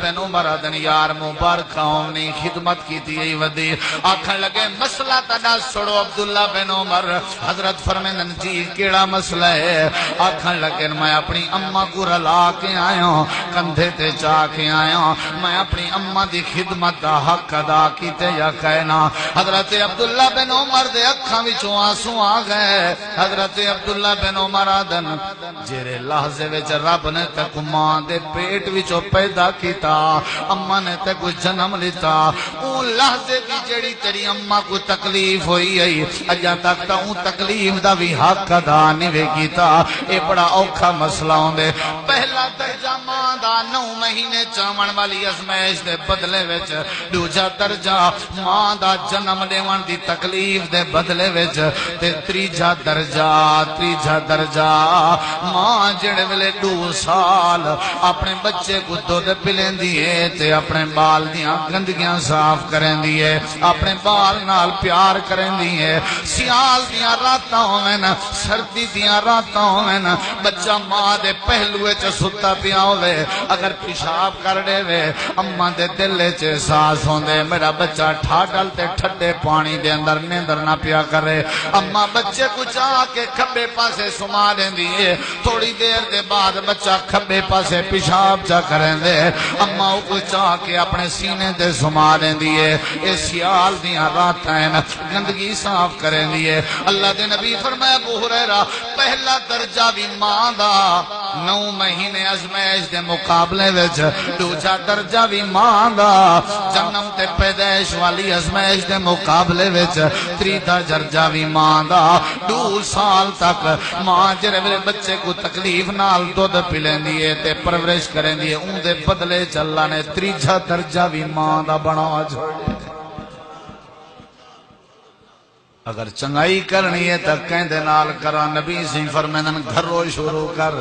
بن عمر آدن یار مبارک آمنی خدمت کی تھی ودی آکھن لگے مسئلہ تنا سڑو عبداللہ بن عمر حضرت فرمیندن جی کیڑا مسئلہ ہے آکھن لگے میں اپنی اممہ کو رلا کے آیا ہوں کندھے تے چاہ کے آیا ہوں میں اپنی اممہ دی خدمت دا حق ادا کیتے یا کہنا حضرت عبداللہ بن عمر دے اکھاں وچوں آنسو آ گئے حضرت عبداللہ بن عمر آدن جیرے لحظے وچ رب نے تک ماں دے پیٹ وچوں پیدا کیتا اماں نے تے کوئی جنم لیتا اون لحظے دی جڑی تیری اماں کو تکلیف ہوئی ہے اجا تک تا اون تکلیف دا بھی حق ادا نہیں کیتا اے بڑا اوکھا مسئلہ ہوندے پہلا درجہ ماں دا 9 مہینے چاون والی ازمائش دے بدلے وچ دوجا درجہ ماں دا جنم لیون دی تکلیف دے بدلے وچ تے تیجا درجہ ماں جڑے ویلے 2 سال اپنے بچے کو دودھ پلین دیئے تے اپنے بال دیاں گندگیاں صاف کریں دیئے اپنے بال نال پیار کریں دیئے سیال دیاں راتاں ہوئن سردی دیاں راتاں ہوئن بچہ ماں دے پہلوے چے ستا پیا ہوئے اگر پیشاب کر دے وے اماں دے دلے چے احساس ہوندے میرا بچہ ٹھاڈل تے ٹھڈے پانی دے اندر نیندر نہ پیا کرے اماں بچے کو چاہ کے کھبے پاسے سما دیں دیئے تھوڑی دیر دے بعد بچہ کھبے پاسے پیشاب چا کریں دے اماں کو چاہ کے اپنے سینے دے سما دیں دیئے اے سیال دیاں راتیں گندگی صاف کریں دیئے اللہ دے نبی فرمایا ابو ہریرہ پہلا درجہ بھی ماں دا 9 مہینے ازمائش دے مقابلے وچ دوجا درجہ بھی ماں دا جنم تے پیدائش والی ازمائش دے مقابلے وچ تیجا درجہ بھی ماں دا 2 سال تک ماں جڑے میرے بچے کو تکلیف نال دودھ پلین دیئے تے پرورش کریں دیئے اون دے بدلے چلا نے تیجا درجہ بھی ماں دا بنا چھوڑے اگر چنگائی کرنی ہے تک کہیں دے نال کرا نبی سی فرمیندن گھرو شروع کر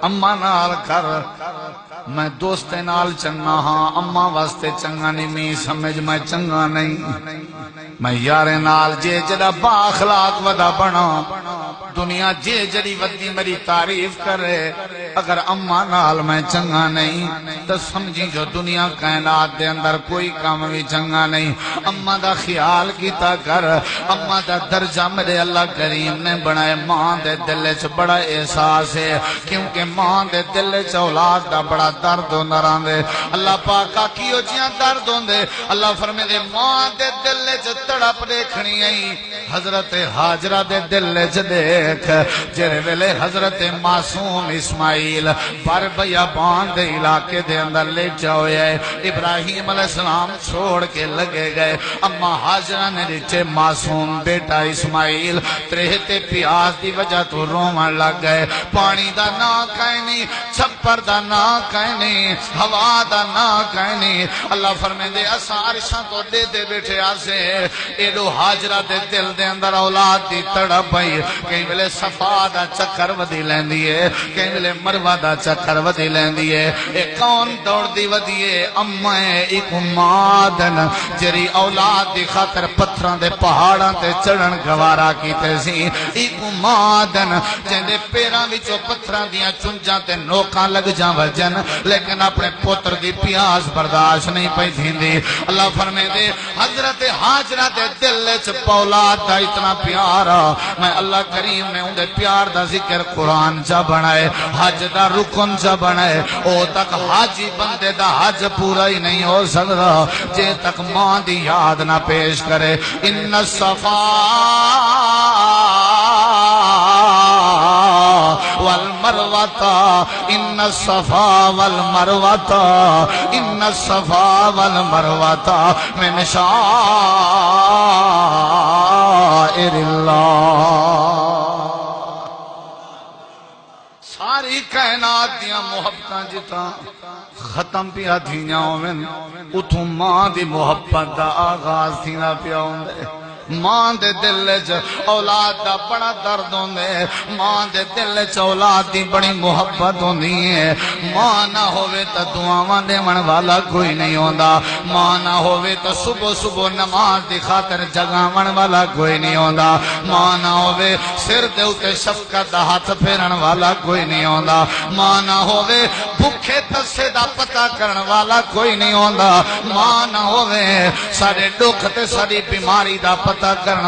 اماں نال کر میں دوستے نال چنگا ہاں اماں واسطے چنگا نہیں میں سمجھ میں چنگا نہیں میں یارے نال جے جڑا با اخلاق ودا بنا دنیا جے جڑی ودی میری تعریف کرے اگر اماں نال میں چنگا نہیں تو سمجھی جو دنیا کائنات دے اندر کوئی کام بھی چنگا نہیں اماں دا خیال کیتا کر اماں دا درجہ میرے اللہ کریم نے بنائے ماں دے دل چ بڑا احساس ہے کیونکہ ماں دے دل چ اولاد دا بڑا درد ہوندا رہندے اللہ پاک کیو جیاں درد ہوندے اللہ فرمے دے ماں دے دل چ تڑپ دیکھنی آئی حضرت حاجرہ دے دل چ دیکھ جڑے ویلے حضرت معصوم اسماعیل پر بیابان دے علاقے دے اندر لے جاؤے ابراہیم علیہ السلام چھوڑ کے لگے گئے اما حاجرہ نے رچے معصوم بیٹا اسماعیل ترہتے پیاس دی وجہ تو رومن لگ گئے پانی دا نا کہنی چھپر دا نا کہنی ہوا دا نا کہنی اللہ فرمے دے اسارشاں تو دے دے بیٹھے آسے ایڈو حاجرہ دے دل دے اندر اولاد دی تڑپ بھئی کہیں ملے صفا دا چکر ودی لین دیئے کہیں ملے مروہ دا چکر ودی لین دیئے ایک کون دوڑ دی ودیئے امائے ایک مادن جری اولاد دی خاطر پتھران دے پہاڑاں تے چڑھن گوارا کیتے سی ایک مادن جندے پیران وچو پتھران دیاں چنجاں تے نوکاں لگ جاں وجن لیکن اپنے پتر دی پیاس برداشت نہیں پئی تھیندی اللہ فرمے دے حضرت حاجرہ دے دل چ اولاد دا اتنا پیارا میں اللہ کریم نے ان دے پیار دا ذکر قرآن چا بنائے حج دا رکن چا بنائے او تک حاجی بندے دا حج پورا ہی نہیں ہو سکتا جے تک ماں دی یاد نہ پیش کرے ان الصفا والمروہ ان الصفا والمروہ ان الصفا والمروہ من شعائر اللہ ساری کائنات دیاں محبتاں جتا ختم پیا تھیاں ہوئن اتھوں ماں دی محبت دا آغاز تھینا پیا ہوندے ماں دے دل چ اولاد دا بڑا درد ہوندے، ماں دے دل چ اولاد دی بڑی محبت ہوندی ہے۔ ماں نہ ہووے تے دعاواں دیون والا کوئی نہیں ہوندا، ماں نہ ہووے تے صبح صبح نماز دی خاطر جگاون والا کوئی نہیں ہوندا، ماں نہ ہووے سر دے اوتے شفقت دا ہاتھ پھیرن والا کوئی نہیں ہوندا، ماں نہ ہووے بھکھے تسے دا پتہ کرن والا کوئی نہیں ہوندا، ماں نہ ہووے سارے دکھ تے ساری بیماری دا پتہ کرن